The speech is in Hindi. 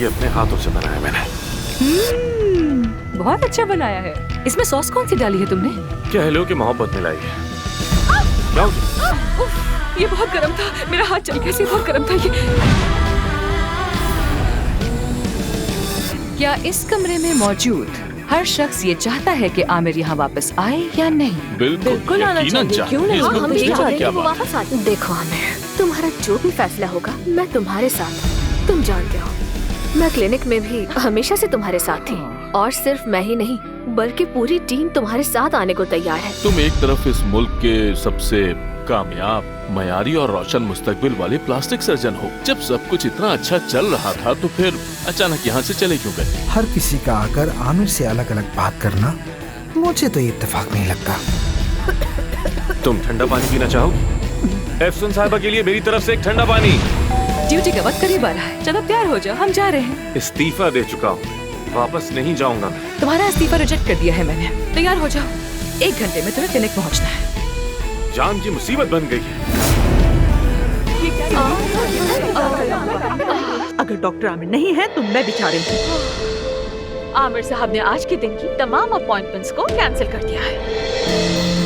ये अपने हाथों से बनाया मैंने। बहुत अच्छा बनाया है। इसमें सॉस कौन सी डाली है तुमने? कह लो कि मोहब्बत मिलाई है। क्या हो गया? ये बहुत गर्म था, मेरा हाथ चल गया, बहुत गर्म था ये। क्या इस कमरे में मौजूद हर शख्स ये चाहता है कि आमिर यहाँ वापस आए या नहीं? बिल्कुल आना चाहिए, क्यों नहीं? हम भी चाहते हैं वो वापस आए। देखो आमिर, तुम्हारा जो भी फैसला होगा मैं तुम्हारे साथ हूँ, तुम जानते हो मैं क्लिनिक में भी हमेशा से तुम्हारे साथ थी, और सिर्फ मैं ही नहीं बल्कि पूरी टीम तुम्हारे साथ आने को तैयार है। तुम एक तरफ इस मुल्क के सबसे कामयाब, मयारी और रोशन मुस्तकबिल वाले प्लास्टिक सर्जन हो। जब सब कुछ इतना अच्छा चल रहा था तो फिर अचानक यहाँ से चले क्यों गए? हर किसी का आकर आमिर से अलग अलग बात करना मुझे तो ये इत्तेफाक नहीं लगता। तुम ठंडा पानी पीना चाहोगे? एफसन साहिबा के लिए मेरी तरफ से एक ठंडा पानी। ड्यूटी का वक्त करीब आ रहा है, चलो तैयार हो जाओ, हम जा रहे हैं। इस्तीफा दे चुका हूँ, वापस नहीं जाऊंगा मैं। तुम्हारा इस्तीफा रिजेक्ट कर दिया है मैंने। तैयार हो जाओ, 1 घंटे में तुम्हें क्लिनिक पहुँचना है। जान की मुसीबत बन गई है। अगर डॉक्टर आमिर नहीं है तो मैं बिचारी हूँ। आमिर साहब ने आज के दिन की तमाम अपॉइंटमेंट्स को कैंसिल कर दिया है।